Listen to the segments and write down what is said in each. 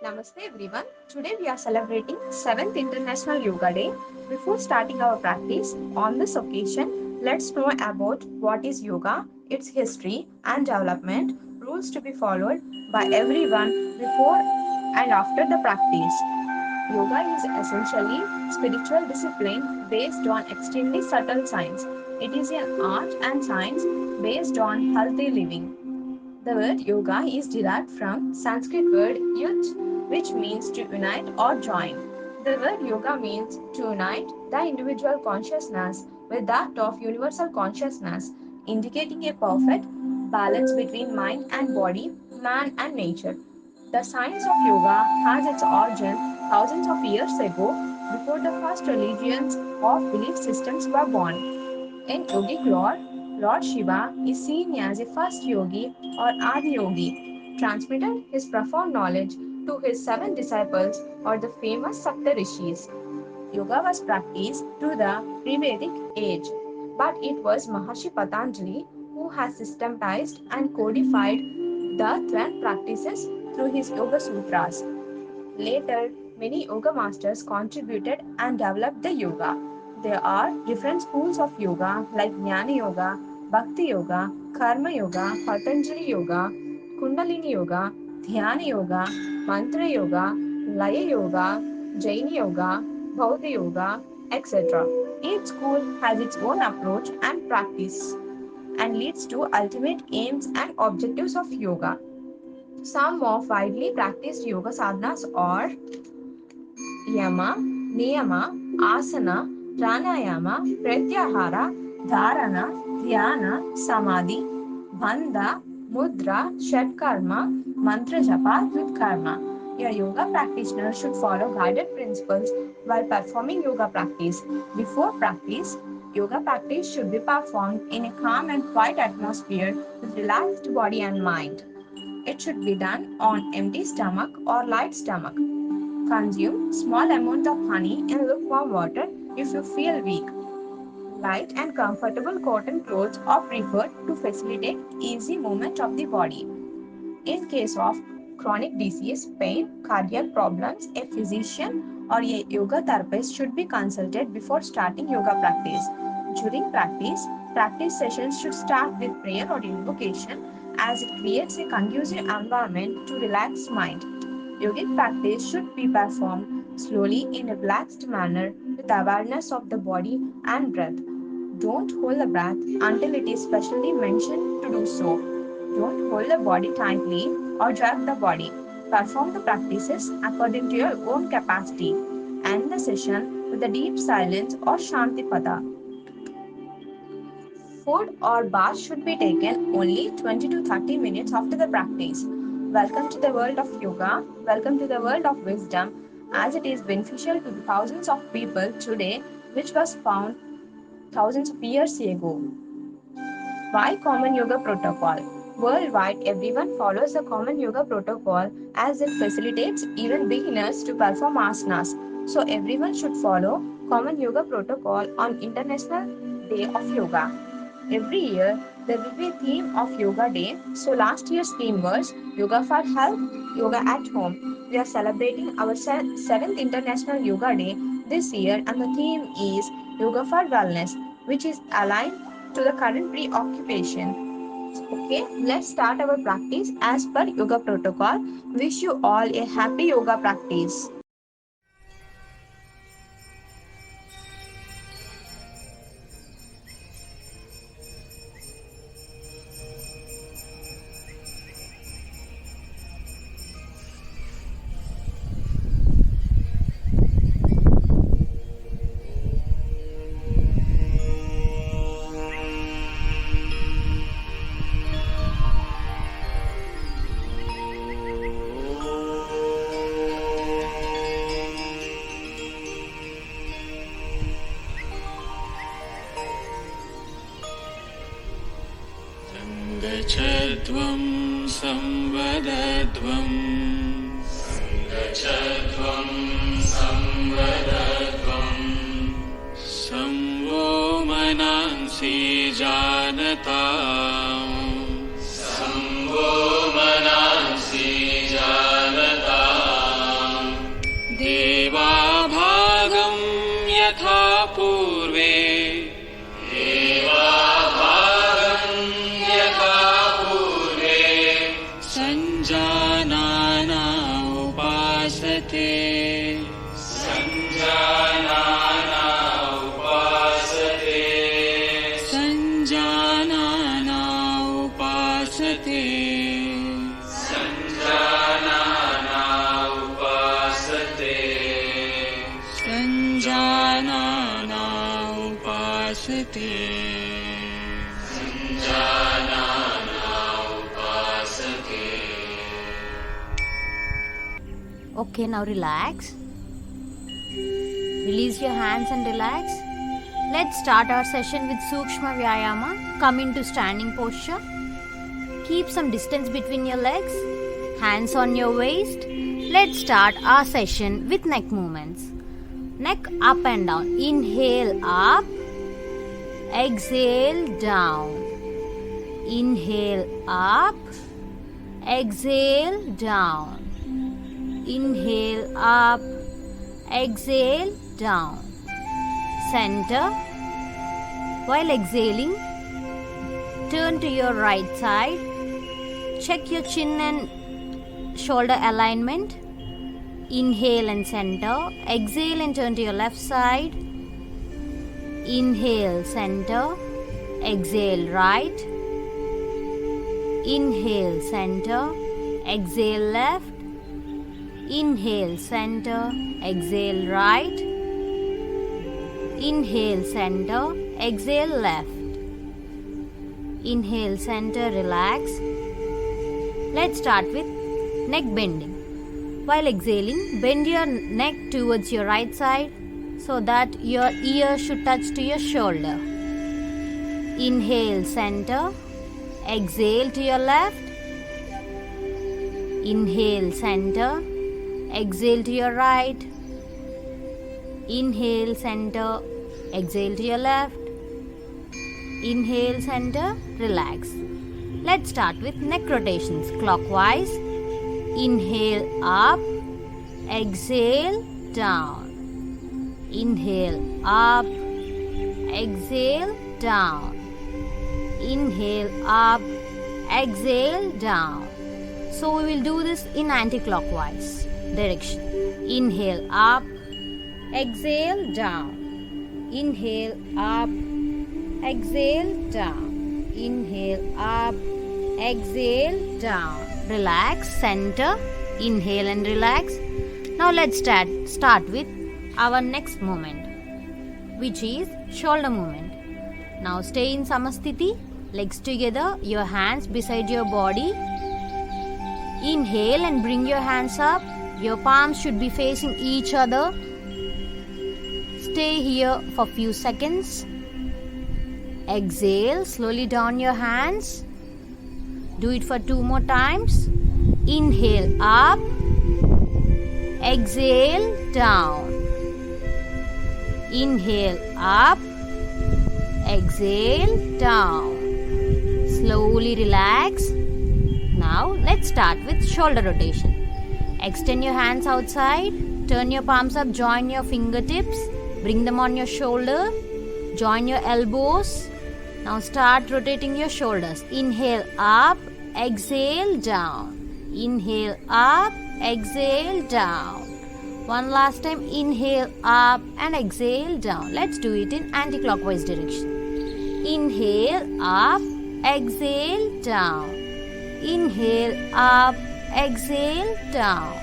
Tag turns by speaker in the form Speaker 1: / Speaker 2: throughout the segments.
Speaker 1: Namaste everyone. Today we are celebrating 7th International Yoga Day. Before starting our practice, on this occasion, let's know about what is yoga, its history and development, rules to be followed by everyone before and after the practice. Yoga is essentially spiritual discipline based on extremely subtle science. It is an art and science based on healthy living. The word yoga is derived from Sanskrit word yuj, which means to unite or join. The word yoga means to unite the individual consciousness with that of universal consciousness, indicating a perfect balance between mind and body, man and nature. The science of yoga has its origin thousands of years ago, before the first religions of belief systems were born. In yogic lore, Lord Shiva is seen as a first yogi or Adi Yogi, transmitted his profound knowledge to his seven disciples or the famous Sapta Rishis. Yoga was practiced through the pre-Vedic age, but it was Maharshi Patanjali who has systematized and codified the 12 practices through his Yoga Sutras. Later, many yoga masters contributed and developed the yoga. There are different schools of yoga like Jnana Yoga, Bhakti Yoga, Karma Yoga, Patanjali Yoga, Kundalini Yoga, Dhyana Yoga, Mantra Yoga, Laya Yoga, Jain Yoga, Bauddha Yoga, etc. Each school has its own approach and practice and leads to ultimate aims and objectives of yoga. Some of widely practiced yoga sadhanas are Yama, Niyama, Asana, Pranayama, Pratyahara, Dharana, Dhyana, Samadhi, Bandha, Mudra, Shatkarma, Mantra Japa, Yudkarma. A yoga practitioner should follow guided principles while performing yoga practice. Before practice, yoga practice should be performed in a calm and quiet atmosphere with relaxed body and mind. It should be done on empty stomach or light stomach. Consume small amount of honey in lukewarm water if you feel weak. Light and comfortable cotton clothes are preferred to facilitate easy movement of the body. In case of chronic disease, pain, cardiac problems, a physician or a yoga therapist should be consulted before starting yoga practice. During practice sessions should start with prayer or invocation as it creates a conducive environment to relax mind. Yogic practice should be performed slowly in a relaxed manner with awareness of the body and breath. Don't hold the breath until it is specially mentioned to do so. Don't hold the body tightly or jerk the body. Perform the practices according to your own capacity. End the session with a deep silence or Shanti Pada. Food or bath should be taken only 20 to 30 minutes after the practice. Welcome to the world of yoga. Welcome to the world of wisdom, as it is beneficial to thousands of people today, which was found thousands of years ago. Why Common Yoga Protocol? Worldwide, everyone follows the Common Yoga Protocol as it facilitates even beginners to perform asanas. So everyone should follow Common Yoga Protocol on International Day of Yoga. Every year, there will be a theme of Yoga Day. So last year's theme was Yoga for Health, Yoga at Home. We are celebrating our 7th International Yoga Day this year, and the theme is Yoga for Wellness, which is aligned to the current preoccupation. Okay, let's start our practice as per yoga protocol. Wish you all a happy yoga practice.
Speaker 2: गच्छध्वं संवदध्वं गच्छध्वं संवदध्वं संवो मनांसि जानताम् संवो मनांसि जानताम् यथा पूर्वे सञ्जानाना उपासते सञ्जानाना उपासते सञ्जानाना उपासते
Speaker 3: Okay, now relax. Release your hands and relax. Let's start our session with Sukshma Vyayama. Come into standing posture. Keep some distance between your legs. Hands on your waist. Let's start our session with neck movements. Neck up and down. Inhale up. Exhale down. Inhale up. Exhale down. Inhale up, exhale down. Center. While exhaling, turn to your right side. Check your chin and shoulder alignment. Inhale and center. Exhale and turn to your left side. Inhale, center. Exhale, right. Inhale, center. Exhale, left. Inhale, center, exhale, right. Inhale, center, exhale, left. Inhale, center, relax. Let's start with neck bending. While exhaling, bend your neck towards your right side so that your ear should touch to your shoulder. Inhale, center, exhale to your left. Inhale, center. Exhale to your right. Inhale, center. Exhale to your left. Inhale, center. Relax. Let's start with neck rotations clockwise. Inhale up. Exhale down. Inhale up. Exhale down. Inhale up. Exhale down. So we will do this in anti-clockwise direction. Inhale up, exhale down. Inhale up, exhale down. Inhale up, exhale down. Relax, center, inhale and relax. Now let's start with our next movement, which is shoulder movement. Now stay in Samasthiti, legs together, your hands beside your body. Inhale and bring your hands up. Your palms should be facing each other. Stay here for few seconds. Exhale, slowly down your hands. Do it for 2 more times. Inhale up. Exhale down. Inhale up. Exhale down. Slowly relax. Now let's start with shoulder rotation. Extend your hands outside. Turn your palms up. Join your fingertips. Bring them on your shoulder. Join your elbows. Now start rotating your shoulders. Inhale up. Exhale down. Inhale up. Exhale down. One last time. Inhale up and exhale down. Let's do it in anti-clockwise direction. Inhale up. Exhale down. Inhale up, exhale down.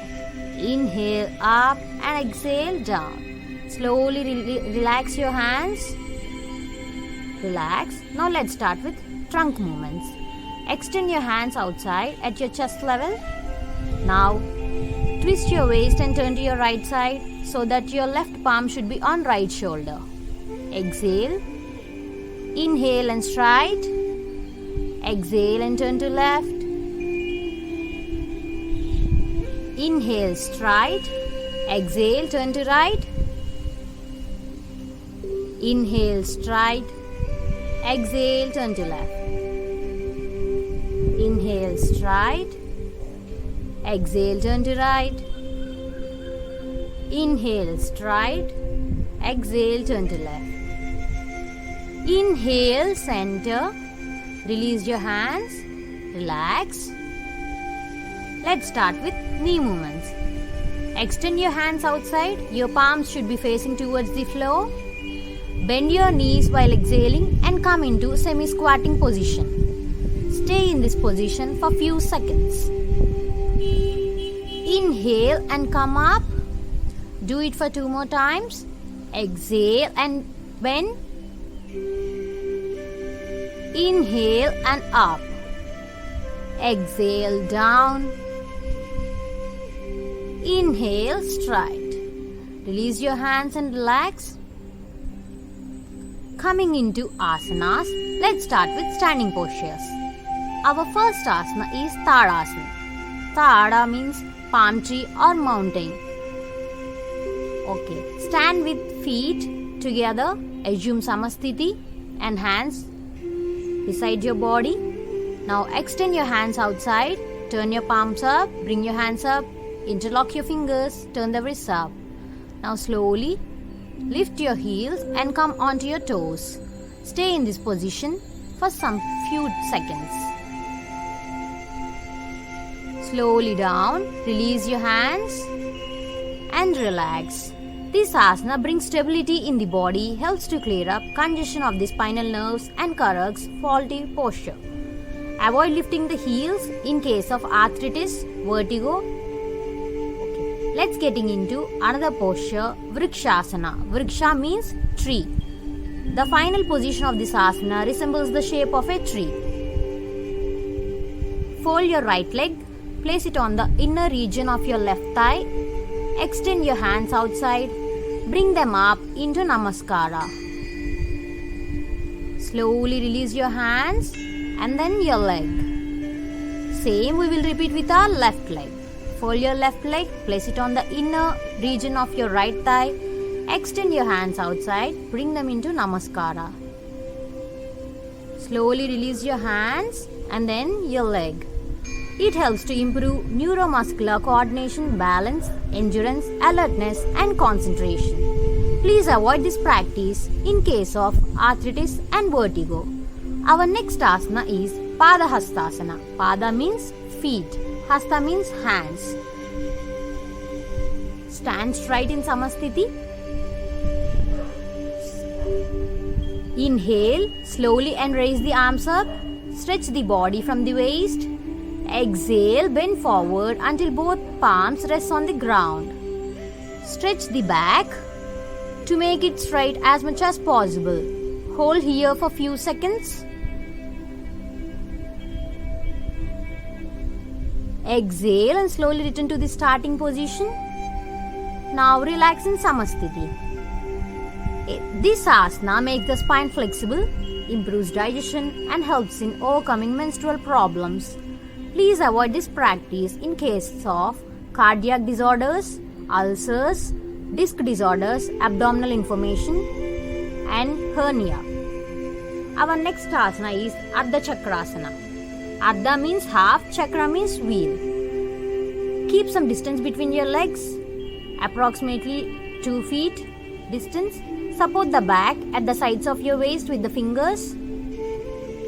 Speaker 3: Inhale up and exhale down. Slowly relax your hands. Relax. Now let's start with trunk movements. Extend your hands outside at your chest level. Now twist your waist and turn to your right side so that your left palm should be on right shoulder. Exhale. Inhale and straight. Exhale and turn to left. Inhale, straight. Exhale, turn to right. Inhale, straight. Exhale, turn to left. Inhale, straight. Exhale, turn to right. Inhale, straight. Exhale, turn to left. Inhale, center. Release your hands. Relax. Let's start with knee movements. Extend your hands outside. Your palms should be facing towards the floor. Bend your knees while exhaling and come into semi-squatting position. Stay in this position for few seconds. Inhale and come up. Do it for 2 more times. Exhale and bend. Inhale and up. Exhale down. Inhale straight. Release your hands and relax. Coming into asanas, let's start with standing postures. Our first asana is Tadasana. Tada means palm tree or mountain. Okay, stand with feet together, assume Samasthiti and hands beside your body. Now extend your hands outside, turn your palms up, bring your hands up, interlock your fingers, turn the wrists up. Now slowly lift your heels and come onto your toes. Stay in this position for some few seconds. Slowly down, release your hands and relax. This asana brings stability in the body, helps to clear up congestion of the spinal nerves and corrects faulty posture. Avoid lifting the heels in case of arthritis, vertigo. Okay. Let's getting into another posture, Vrikshasana. Vriksha means tree. The final position of this asana resembles the shape of a tree. Fold your right leg, place it on the inner region of your left thigh. Extend your hands outside, bring them up into Namaskara. Slowly release your hands and then your leg. Same we will repeat with our left leg. Fold your left leg, place it on the inner region of your right thigh. Extend your hands outside, bring them into Namaskara. Slowly release your hands and then your leg. It helps to improve neuromuscular coordination, balance, endurance, alertness and concentration. Please avoid this practice in case of arthritis and vertigo. Our next asana is Padahastasana. Pada means feet, Hasta means hands. Stand straight in Samasthiti. Inhale slowly and raise the arms up. Stretch the body from the waist. Exhale, bend forward until both palms rest on the ground. Stretch the back to make it straight as much as possible. Hold here for few seconds. Exhale and slowly return to the starting position. Now relax in Samasthiti. This asana makes the spine flexible, improves digestion and helps in overcoming menstrual problems. Please avoid this practice in case of cardiac disorders, ulcers, disc disorders, abdominal inflammation and hernia. Our next asana is Ardha Chakrasana. Ardha means half, Chakra means wheel. Keep some distance between your legs, approximately 2 feet distance. Support the back at the sides of your waist with the fingers.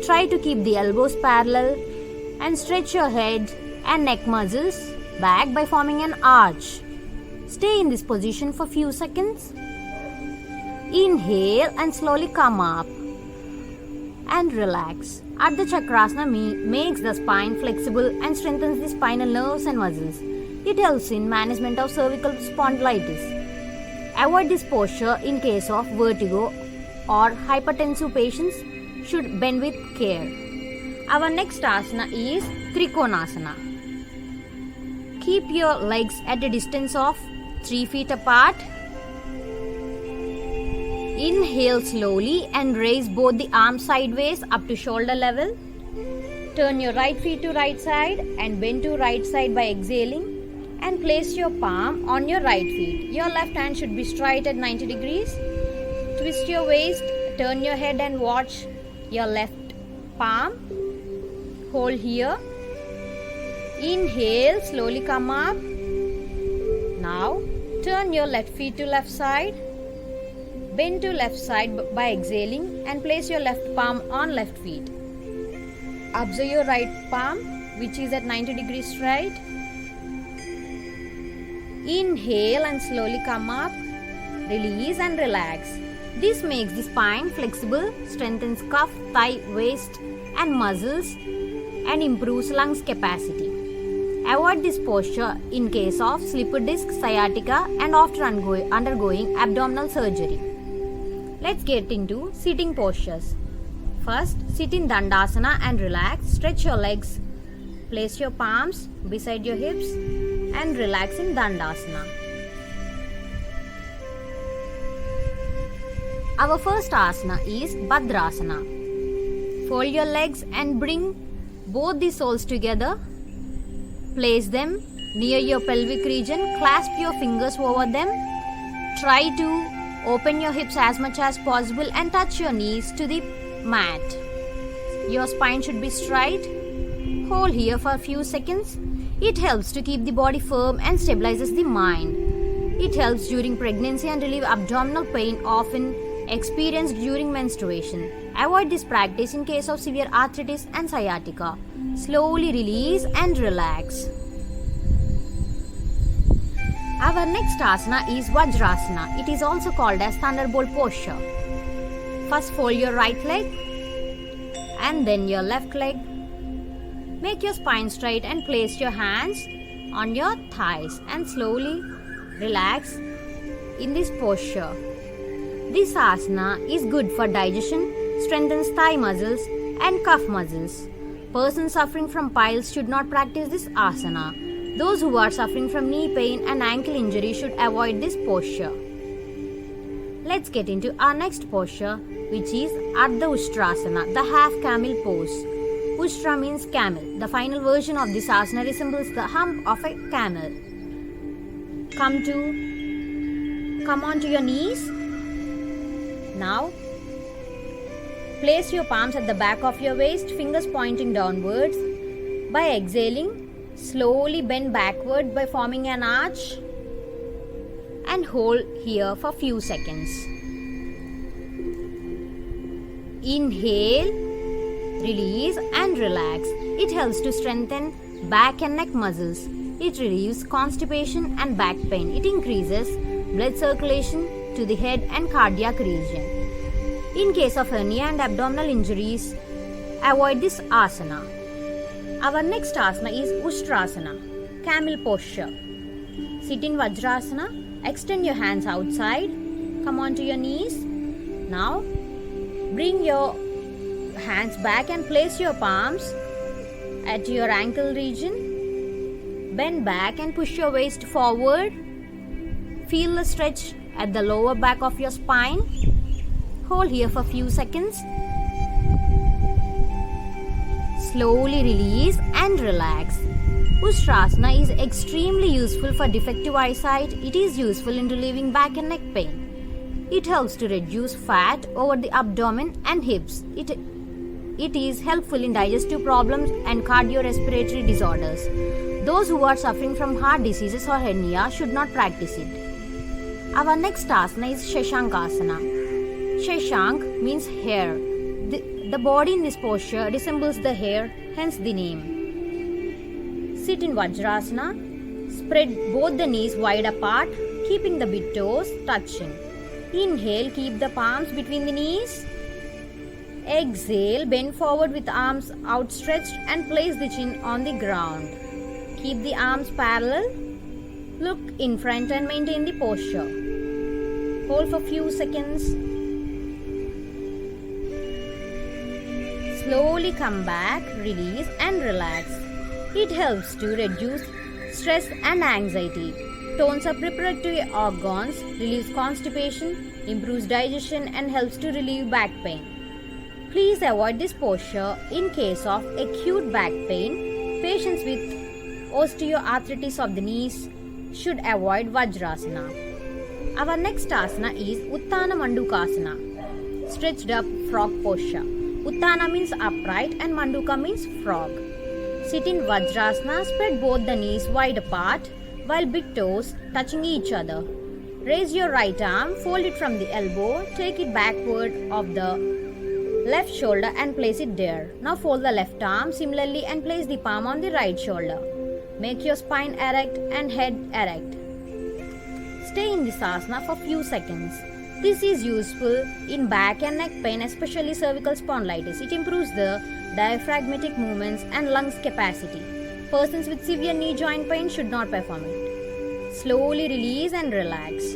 Speaker 3: Try to keep the elbows parallel and stretch your head and neck muscles back by forming an arch. Stay in this position for few seconds. Inhale and slowly come up and relax. Ardha Chakrasana makes the spine flexible and strengthens the spinal nerves and muscles. It helps in management of cervical spondylitis. Avoid this posture in case of vertigo or hypertensive patients should bend with care. Our next asana is Trikonasana. Keep your legs at a distance of 3 feet apart. Inhale slowly and raise both the arms sideways up to shoulder level. Turn your right feet to right side and bend to right side by exhaling. And place your palm on your right feet. Your left hand should be straight at 90 degrees. Twist your waist, turn your head and watch your left palm. Hold here. Inhale, slowly come up. Now, turn your left feet to left side. Bend to left side by exhaling and place your left palm on left feet. Observe your right palm, which is at 90 degrees straight. Inhale and slowly come up. Release and relax. This makes the spine flexible, strengthens cuff, thigh, waist and muscles and improves lungs capacity. Avoid this posture in case of slipper disc, sciatica and after undergoing abdominal surgery. Let's get into sitting postures. First, sit in Dandasana and relax. Stretch your legs. Place your palms beside your hips and relax in Dandasana. Our first asana is Bhadrasana. Fold your legs and bring both the soles together. Place them near your pelvic region. Clasp your fingers over them. Try to open your hips as much as possible and touch your knees to the mat. Your spine should be straight. Hold here for a few seconds. It helps to keep the body firm and stabilizes the mind. It helps during pregnancy and relieve abdominal pain often experienced during menstruation. Avoid this practice in case of severe arthritis and sciatica. Slowly release and relax. Our next asana is Vajrasana. It is also called as thunderbolt posture. First fold your right leg and then your left leg. Make your spine straight and place your hands on your thighs and slowly relax in this posture. This asana is good for digestion, strengthens thigh muscles and cuff muscles. Persons suffering from piles should not practice this asana. Those who are suffering from knee pain and ankle injury should avoid this posture. Let's get into our next posture, which is Ardha Ustrasana, the half camel pose. Ustra means camel. The final version of this asana resembles the hump of a camel. Come on to your knees. Now, place your palms at the back of your waist, fingers pointing downwards. By exhaling, slowly bend backward by forming an arch and hold here for few seconds. Inhale, release and relax. It helps to strengthen back and neck muscles. It relieves constipation and back pain. It increases blood circulation to the head and cardiac region. In case of hernia and abdominal injuries, avoid this asana. Our next asana is Ustrasana, camel posture. Sit in Vajrasana, extend your hands outside, come onto your knees. Now, bring your hands back and place your palms at your ankle region. Bend back and push your waist forward. Feel the stretch at the lower back of your spine. Hold here for few seconds. Slowly release and relax. Ustrasana is extremely useful for defective eyesight. It is useful in relieving back and neck pain. It helps to reduce fat over the abdomen and hips. It is helpful in digestive problems and cardiorespiratory disorders. Those who are suffering from heart diseases or hernia should not practice it. Our next asana is Shashankasana. Shashank means hair. The body in this posture resembles the hair, hence the name. Sit in Vajrasana. Spread both the knees wide apart, keeping the big toes touching. Inhale, keep the palms between the knees. Exhale, bend forward with arms outstretched and place the chin on the ground. Keep the arms parallel. Look in front and maintain the posture. Hold for few seconds. Slowly come back, release and relax. It helps to reduce stress and anxiety, tones up reproductive organs, relieves constipation, improves digestion and helps to relieve back pain. Please avoid this posture in case of acute back pain. Patients with osteoarthritis of the knees should avoid Vajrasana. Our next asana is Uttana Mandukasana, stretched up frog posture. Uttana means upright and Manduka means frog. Sit in Vajrasana, spread both the knees wide apart while big toes touching each other. Raise your right arm, fold it from the elbow, take it backward of the left shoulder and place it there. Now fold the left arm similarly and place the palm on the right shoulder. Make your spine erect and head erect. Stay in this asana for few seconds. This is useful in back and neck pain, especially cervical spondylitis. It improves the diaphragmatic movements and lungs capacity. Persons with severe knee joint pain should not perform it. Slowly release and relax.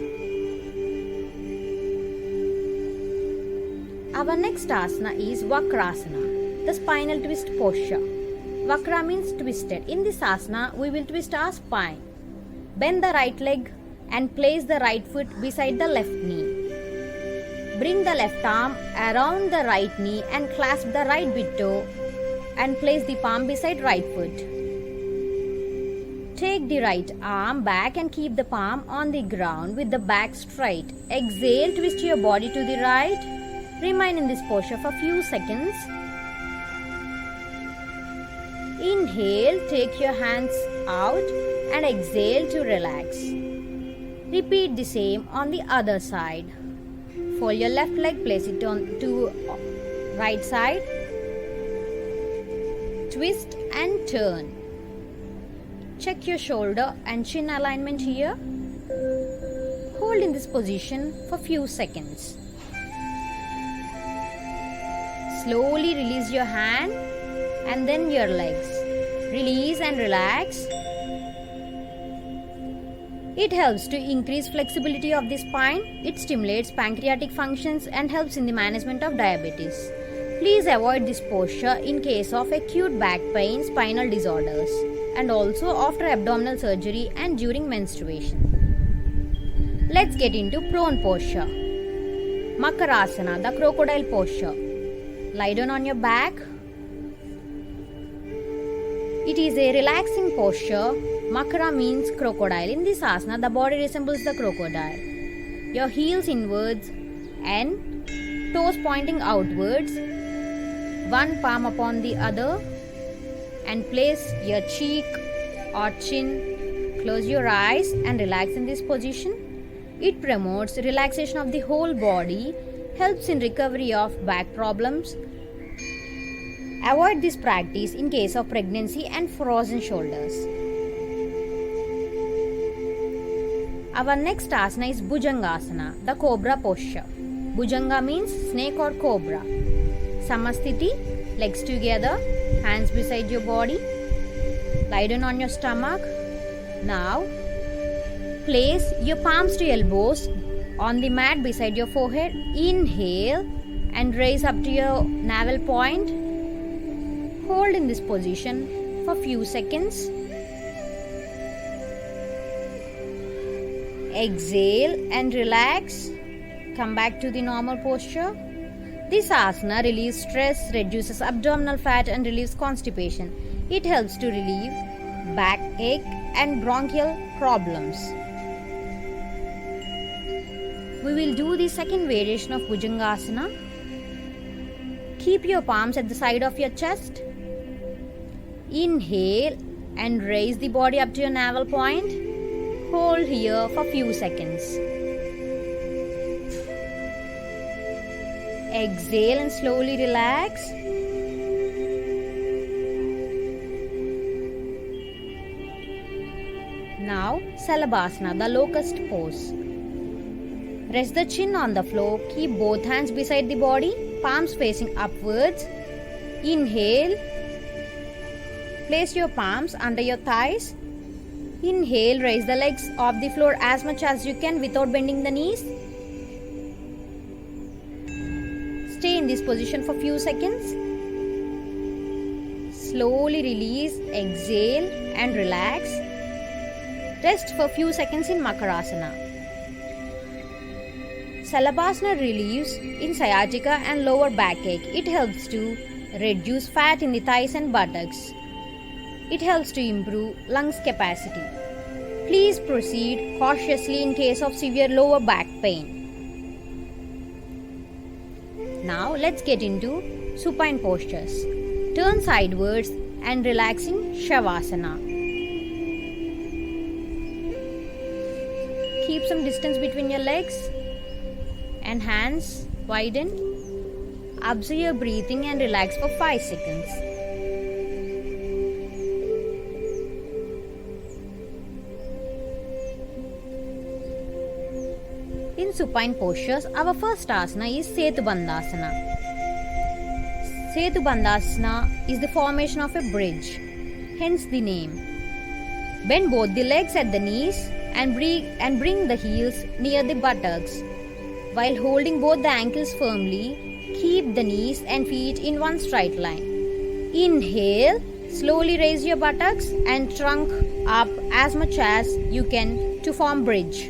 Speaker 3: Our next asana is Vakrasana, the spinal twist posture. Vakra means twisted. In this asana, we will twist our spine. Bend the right leg and place the right foot beside the left knee. Bring the left arm around the right knee and clasp the right big toe and place the palm beside right foot. Take the right arm back and keep the palm on the ground with the back straight. Exhale, twist your body to the right. Remain in this posture for few seconds. Inhale, take your hands out and exhale to relax. Repeat the same on the other side. Fold your left leg, place it on to right side. Twist and turn. Check your shoulder and chin alignment here. Hold in this position for few seconds. Slowly release your hand and then your legs. Release and relax. It helps to increase flexibility of the spine. It stimulates pancreatic functions and helps in the management of diabetes. Please avoid this posture in case of acute back pain, spinal disorders, and also after abdominal surgery and during menstruation. Let's get into prone posture. Makarasana, the crocodile posture. Lie down on your back. It is a relaxing posture. Makara means crocodile. In this asana, the body resembles the crocodile. Your heels inwards and toes pointing outwards. One palm upon the other and place your cheek or chin. Close your eyes and relax in this position. It promotes relaxation of the whole body, helps in recovery of back problems. Avoid this practice in case of pregnancy and frozen shoulders. Our next asana is Bhujangasana, the cobra posture. Bhujanga means snake or cobra. Samasthiti, legs together, hands beside your body. Lie down on your stomach. Now, place your palms to elbows on the mat beside your forehead. Inhale and raise up to your navel point. Hold in this position for few seconds. Exhale and relax. Come back to the normal posture. This asana relieves stress, reduces abdominal fat and relieves constipation. It helps to relieve backache and bronchial problems. We will do the second variation of Bhujangasana. Keep your palms at the side of your chest. Inhale and raise the body up to your navel point. Hold here for few seconds. Exhale and slowly relax. Now, Salabhasana, the locust pose. Rest the chin on the floor. Keep both hands beside the body, palms facing upwards. Inhale. Place your palms under your thighs. Inhale, raise the legs off the floor as much as you can without bending the knees. Stay in this position for few seconds. Slowly release, exhale and relax. Rest for few seconds in Makarasana. Salabhasana relieves in sciatica and lower backache. It helps to reduce fat in the thighs and buttocks. It helps to improve lungs capacity. Please proceed cautiously in case of severe lower back pain. Now let's get into supine postures. Turn sidewards and relaxing Shavasana. keep some distance between your legs and hands widen. Observe your breathing and relax for 5 seconds. In supine postures, our first asana is Setubandhasana. Setubandhasana is the formation of a bridge, hence the name. Bend both the legs at the knees and bring the heels near the buttocks. While holding both the ankles firmly, keep the knees and feet in one straight line. Inhale, slowly raise your buttocks and trunk up as much as you can to form bridge.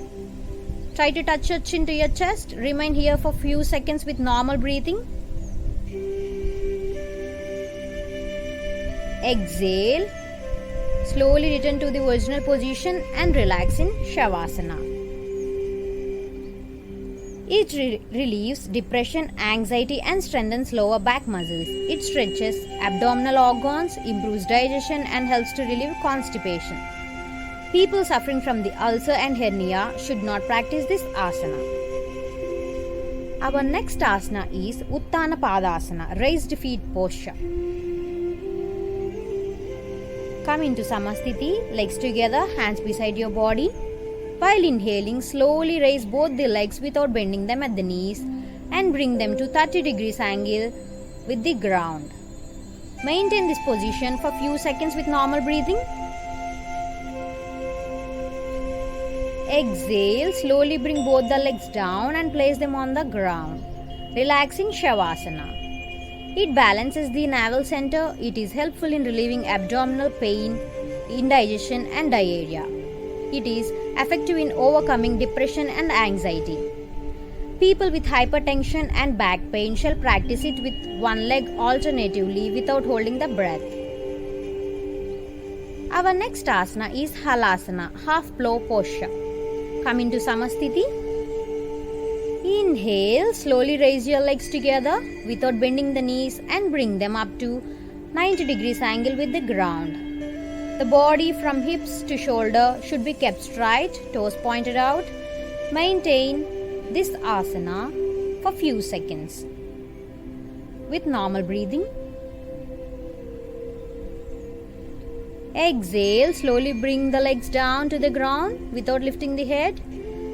Speaker 3: Try to touch your chin to your chest. Remain here for few seconds with normal breathing. Exhale. Slowly return to the original position and relax in Shavasana. It relieves depression, anxiety and strengthens lower back muscles. It stretches abdominal organs, improves digestion and helps to relieve constipation. People suffering from the ulcer and hernia should not practice this asana. Our next asana is Uttana Padasana, raised feet posture. Come into Samasthiti, legs together, hands beside your body. While inhaling, slowly raise both the legs without bending them at the knees and bring them to 30 degrees angle with the ground. Maintain this position for few seconds with normal breathing. Exhale, slowly bring both the legs down and place them on the ground. Relaxing Shavasana. It balances the navel center. It is helpful in relieving abdominal pain, indigestion and diarrhea. It is effective in overcoming depression and anxiety. People with hypertension and back pain shall practice it with one leg alternatively without holding the breath. Our next asana is Halasana, half plow posture. Come into Samasthiti. Inhale, slowly raise your legs together without bending the knees and bring them up to 90 degrees angle with the ground. The body from hips to shoulder should be kept straight, toes pointed out. Maintain this asana for few seconds with normal breathing. Exhale, slowly bring the legs down to the ground without lifting the head.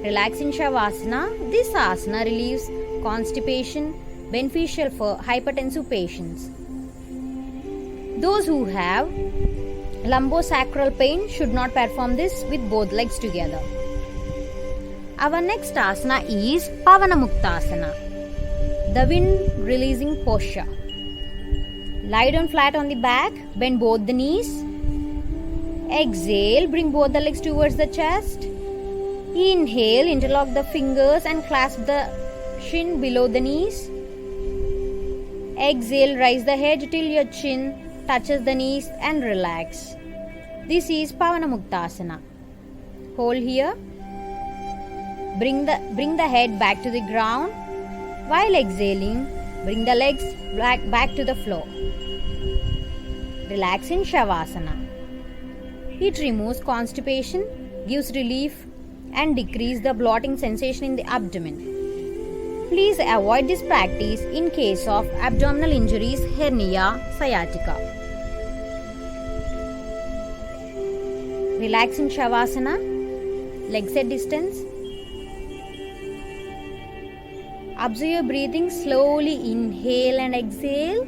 Speaker 3: Relax in Shavasana. This asana relieves constipation, beneficial for hypertensive patients. Those who have lumbosacral pain should not perform this with both legs together. Our next asana is Pavanamuktasana, the wind releasing posture. Lie down flat on the back, bend both the knees. Exhale, bring both the legs towards the chest. Inhale, interlock the fingers and clasp the shin below the knees. Exhale, raise the head till your chin touches the knees and relax. This is Pavanamuktasana. Hold here. Bring the head back to the ground. While exhaling, bring the legs back to the floor. Relax in Shavasana. It removes constipation, gives relief and decreases the bloating sensation in the abdomen. Please avoid this practice in case of abdominal injuries, hernia, sciatica. Relax in Shavasana, legs at distance. Observe your breathing, slowly inhale and exhale.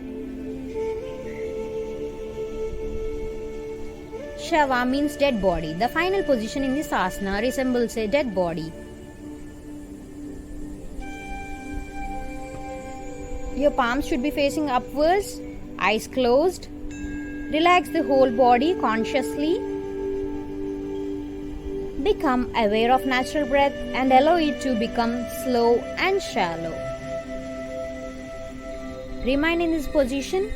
Speaker 3: Shava means dead body. The final position in this asana resembles a dead body. Your palms should be facing upwards, eyes closed. Relax the whole body consciously. Become aware of natural breath and allow it to become slow and shallow. Remain in this position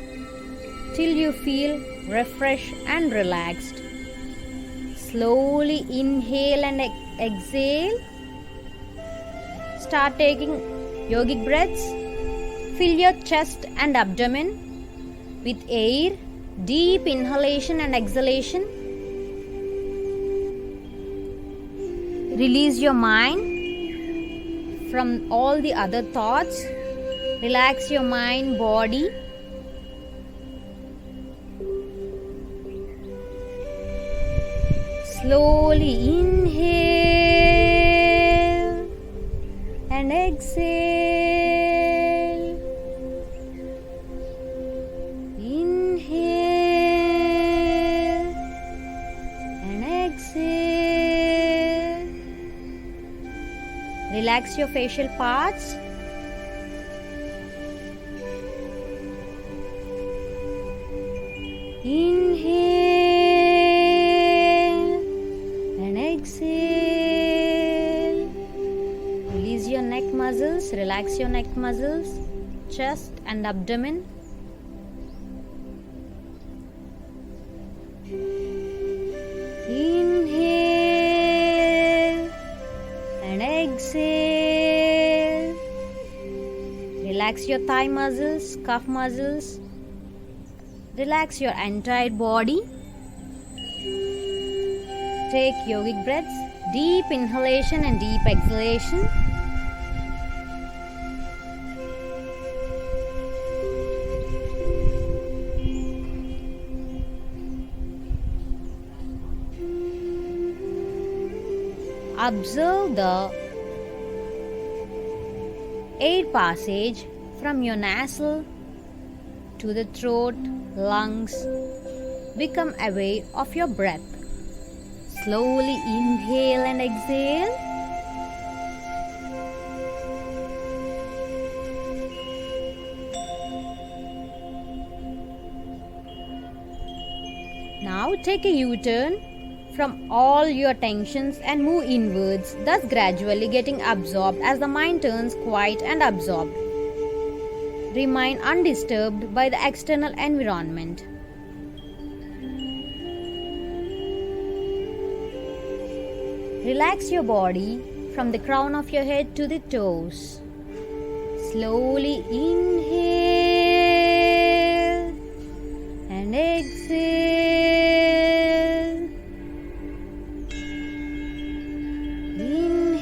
Speaker 3: till you feel refreshed and relaxed. Slowly inhale and exhale. Start taking yogic breaths. Fill your chest and abdomen with air. Deep inhalation and exhalation. Release your mind from all the other thoughts. Relax your mind, body. Slowly inhale and exhale. Inhale and exhale. Relax your facial parts. Inhale and exhale. Release your neck muscles, relax your neck muscles, chest and abdomen. Inhale and exhale. Relax your thigh muscles, calf muscles. Relax your entire body. Take yogic breaths, deep inhalation and deep exhalation. Observe the air passage from your nasal to the throat, lungs. Become aware of your breath. Slowly inhale and exhale. Now take a U-turn from all your tensions and move inwards, thus gradually getting absorbed as the mind turns quiet and absorbed. Remain undisturbed by the external environment. Relax your body from the crown of your head to the toes. Slowly inhale and exhale.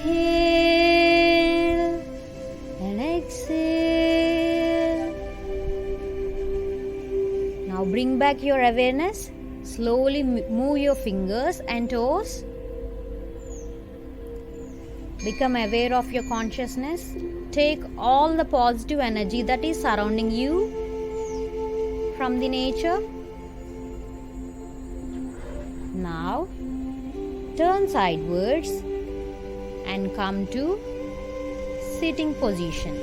Speaker 3: Inhale and exhale. Now bring back your awareness. Slowly move your fingers and toes. Become aware of your consciousness. Take all the positive energy that is surrounding you from the nature. Now turn sidewards and come to sitting position.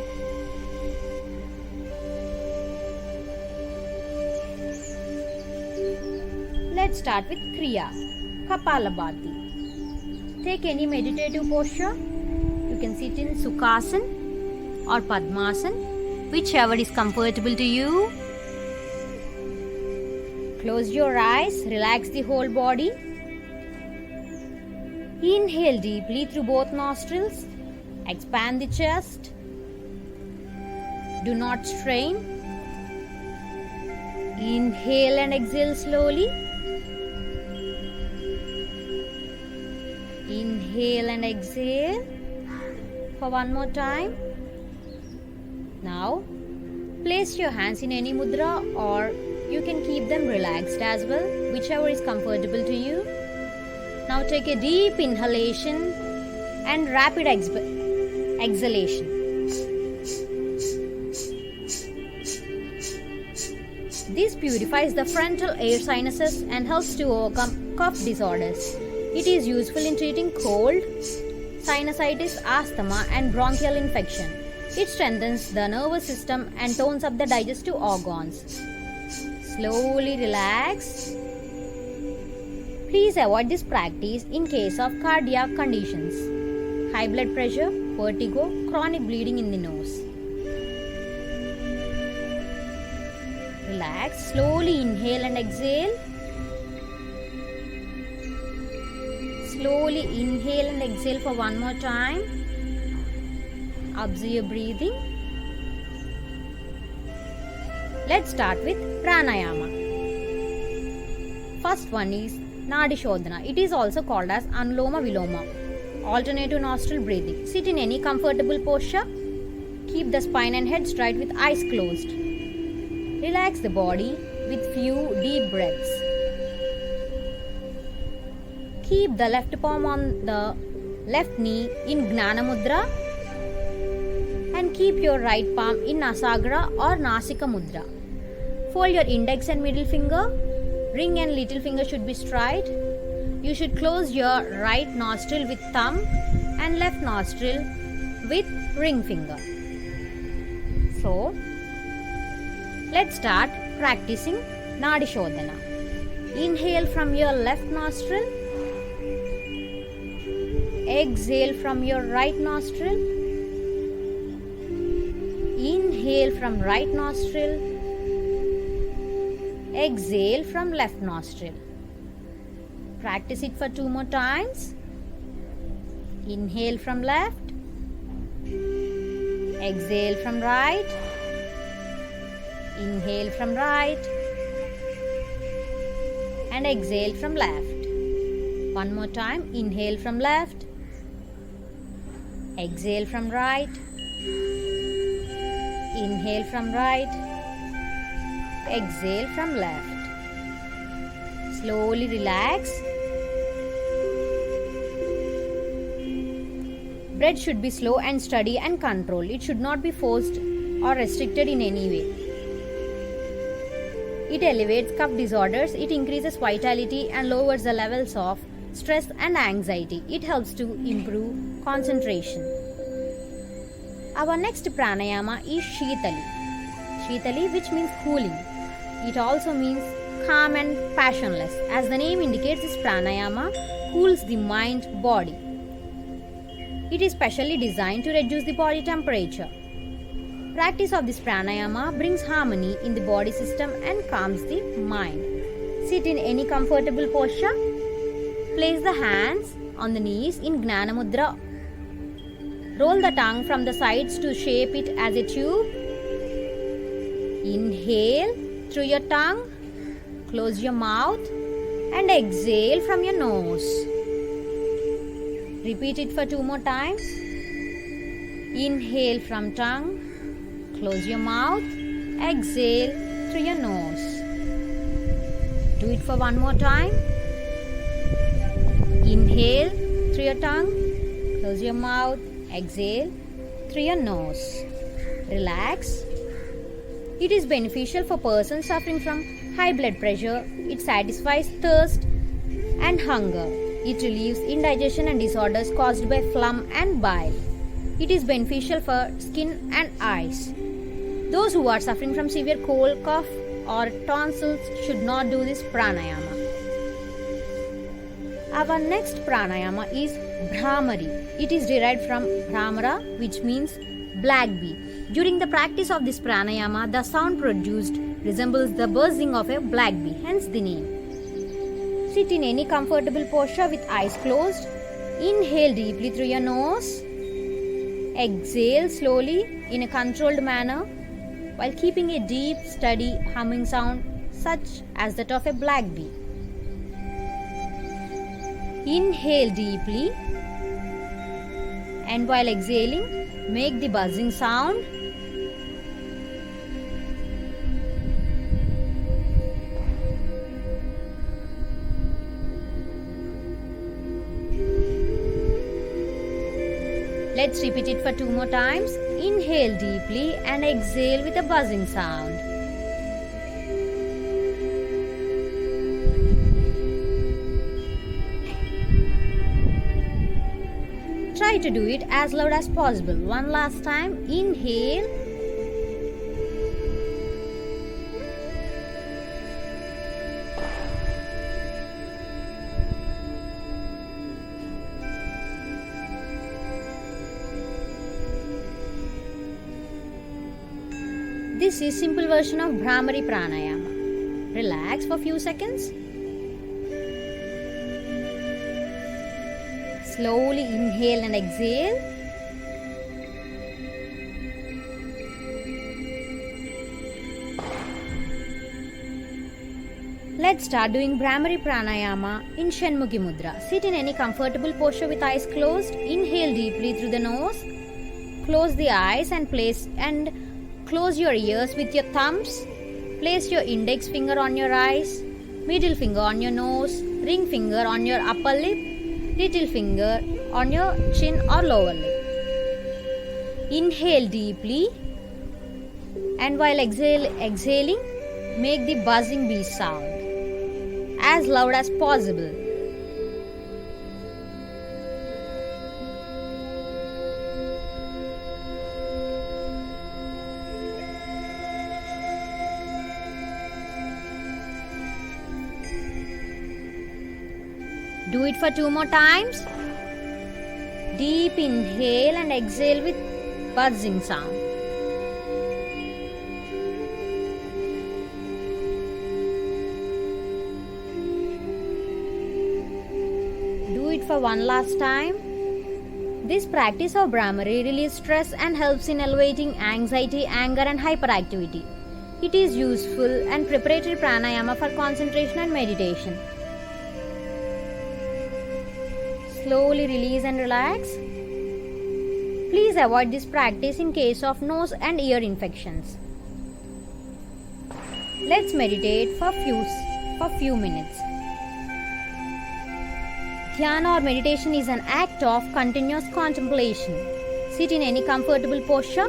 Speaker 3: Let's start with Kriya, Kapalabhati. Take any meditative posture. You can sit in Sukhasana or Padmasana, whichever is comfortable to you. Close your eyes, relax the whole body. Inhale deeply through both nostrils. Expand the chest. Do not strain. Inhale and exhale slowly. Inhale and exhale for one more time. Now place your hands in any mudra, or you can keep them relaxed as well, whichever is comfortable to you. Now take a deep inhalation and rapid exhalation. This purifies the frontal air sinuses and helps to overcome cough disorders. It is useful in treating cold, sinusitis, asthma and bronchial infection. It strengthens the nervous system and tones up the digestive organs. Slowly relax. Please avoid this practice in case of cardiac conditions, high blood pressure, vertigo, chronic bleeding in the nose. Relax. Slowly inhale and exhale. Slowly inhale and exhale for one more time. Observe your breathing. Let's start with pranayama. First one is Nadi Shodhana. It is also called as Anuloma Viloma Alternative nostril breathing. Sit in any comfortable posture. Keep the spine and head straight with eyes closed. Relax the body with few deep breaths. Keep the left palm on the left knee in Gnana Mudra and keep your right palm in Nasagra or Nasika Mudra. Fold your index and middle finger. Ring and little finger should be straight. You should close your right nostril with thumb and left nostril with ring finger. So, let's start practicing Nadi Shodhana. Inhale from your left nostril. Exhale from your right nostril. Inhale from right nostril. Exhale from left nostril. Practice it for 2 more times. Inhale from left. Exhale from right. Inhale from right. And exhale from left. One more time. Inhale from left. Exhale from right. Inhale from right. Exhale from left. Slowly relax. Breath should be slow and steady and controlled. It should not be forced or restricted in any way. It elevates cough disorders, it increases vitality and lowers the levels of stress and anxiety. It helps to improve concentration. Our next pranayama is Shitali. Shitali, which means cooling. It also means calm and passionless. As the name indicates, this pranayama cools the mind, body. It is specially designed to reduce the body temperature. Practice of this pranayama brings harmony in the body system and calms the mind. Sit in any comfortable posture. Place the hands on the knees in Gnana Mudra. Roll the tongue from the sides to shape it as a tube. Inhale through your tongue. Close your mouth and exhale from your nose. Repeat it for 2 more times. Inhale from tongue. Close your mouth. Exhale through your nose. Do it for 1 more time. Inhale through your tongue. Close your mouth. Exhale through your nose. Relax. It is beneficial for persons suffering from high blood pressure. It satisfies thirst and hunger. It relieves indigestion and disorders caused by phlegm and bile. It is beneficial for skin and eyes. Those who are suffering from severe cold, cough or tonsils should not do this pranayama. Our next pranayama is Bhramari. It is derived from Bhramara, which means black bee. During the practice of this pranayama, the sound produced resembles the buzzing of a black bee, hence the name. Sit in any comfortable posture with eyes closed. Inhale deeply through your nose. Exhale slowly in a controlled manner while keeping a deep, steady humming sound such as that of a black bee. Inhale deeply and while exhaling, make the buzzing sound. Let's repeat it for 2 more times. Inhale deeply and exhale with a buzzing sound. Try to do it as loud as possible. One last time. Inhale. This is simple version of Bhramari Pranayama. Relax for few seconds. Slowly inhale and exhale. Let's start doing Bhramari Pranayama in Shanmukhi Mudra. Sit in any comfortable posture with eyes closed. Inhale deeply through the nose. Close the eyes and close your ears with your thumbs. Place your index finger on your eyes, middle finger on your nose, ring finger on your upper lip, little finger on your chin or lower lip. Inhale deeply, and while exhaling, make the buzzing bee sound as loud as possible. Do it for 2 more times. Deep inhale and exhale with buzzing sound. Do it for one last time. This practice of Bhramari relieves stress and helps in elevating anxiety, anger and hyperactivity. It is useful and preparatory pranayama for concentration and meditation. Slowly release and relax. Please avoid this practice in case of nose and ear infections. Let's meditate for few minutes. Dhyana or meditation is an act of continuous contemplation. Sit in any comfortable posture.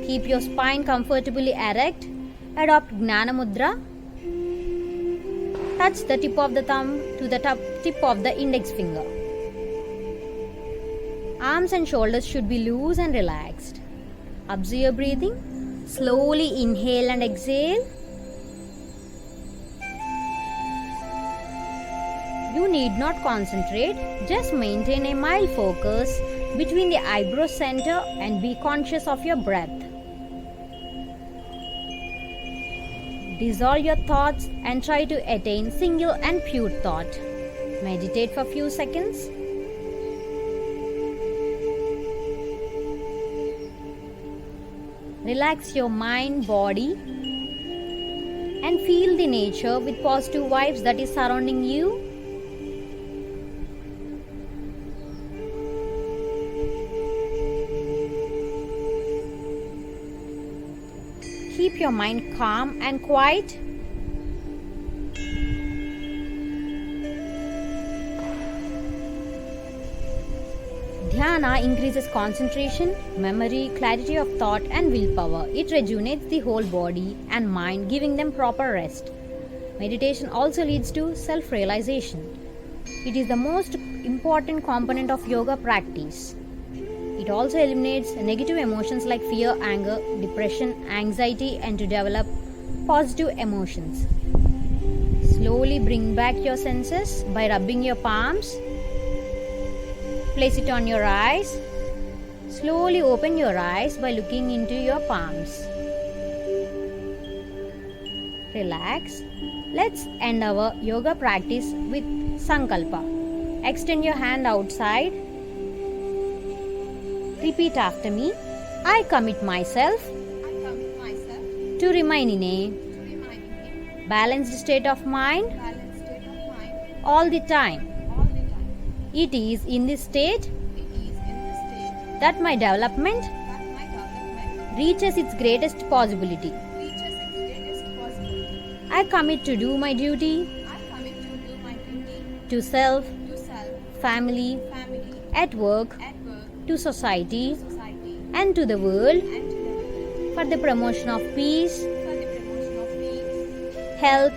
Speaker 3: Keep your spine comfortably erect. Adopt Jnana Mudra. Touch the tip of the thumb to the tip of the index finger. Arms and shoulders should be loose and relaxed. Observe your breathing. Slowly inhale and exhale. You need not concentrate, just maintain a mild focus between the eyebrow center and be conscious of your breath. Dissolve your thoughts and try to attain single and pure thought. Meditate for few seconds. Relax your mind, body, and feel the nature with positive vibes that is surrounding you. Keep your mind calm and quiet. Dhyana increases concentration, memory, clarity of thought and willpower. It rejuvenates the whole body and mind, giving them proper rest. Meditation also leads to self-realization. It is the most important component of yoga practice. It also eliminates negative emotions like fear, anger, depression, anxiety and to develop positive emotions. Slowly bring back your senses by rubbing your palms. Place it on your eyes. Slowly open your eyes by looking into your palms. Relax. Let's end our yoga practice with Sankalpa. Extend your hand outside. Repeat after me. I commit myself to remain in a balanced state of mind all the time. It is in this state that my development reaches its greatest possibility. I commit to do my duty to self, family, at work, to society, and to the world for the promotion of peace, health,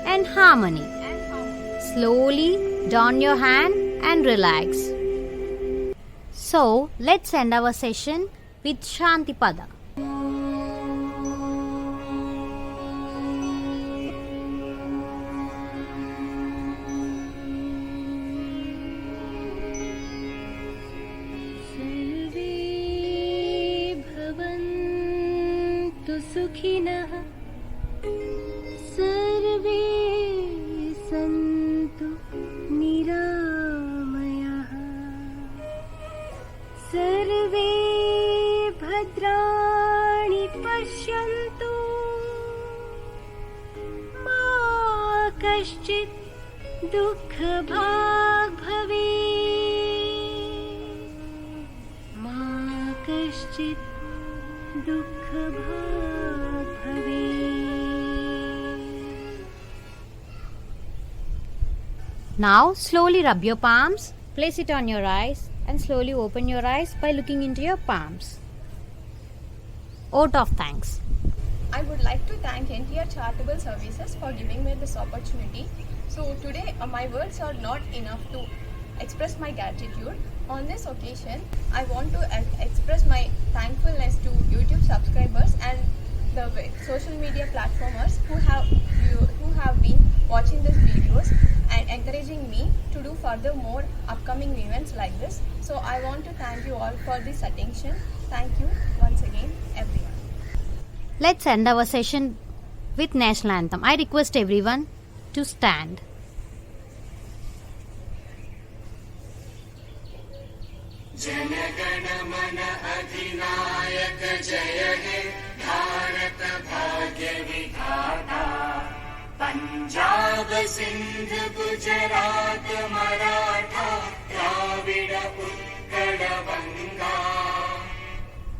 Speaker 3: and harmony. Slowly down your hand and relax. So, let's end our session with Shanti Pada.
Speaker 4: सुखिनः सर्वे सन्तु निरामयाः सर्वे भद्राणि पश्यन्तु मा कश्चित् दुःखभाग् भवेत् मा कश्चित् दुःखभाग् भवेत्.
Speaker 3: Now slowly rub your palms, place it on your eyes and slowly open your eyes by looking into your palms. Vote of thanks.
Speaker 1: I would like to thank NTR Charitable Services for giving me this opportunity. So today my words are not enough to express my gratitude. On this occasion, I want to express my thankfulness to YouTube subscribers and the social media platformers who have been watching these videos and encouraging me to do further more upcoming events like this. So I want to thank you all for this attention. Thank you once again, everyone.
Speaker 3: Let's end our session with National Anthem. I request everyone to stand.
Speaker 2: जनगण मन अधिनायक जय हे भारत भाग्य विधाता पंजाब सिंध गुजरात मराठा द्राविड उत्कल बंगा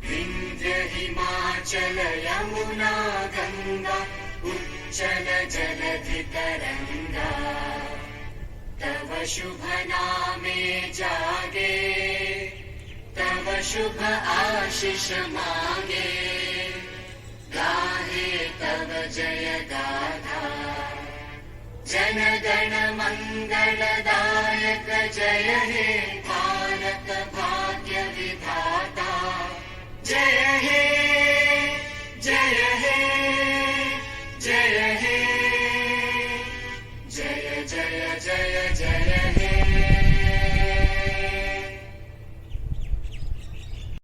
Speaker 2: विंध्य हिमाचल यमुना गंगा उच्चल जलधि तरंगा तव शुभ नामे जागे तव शुभ आशीष मांगे गाहे तव जय गाथा जन गण मंगलदायक जय हे भारत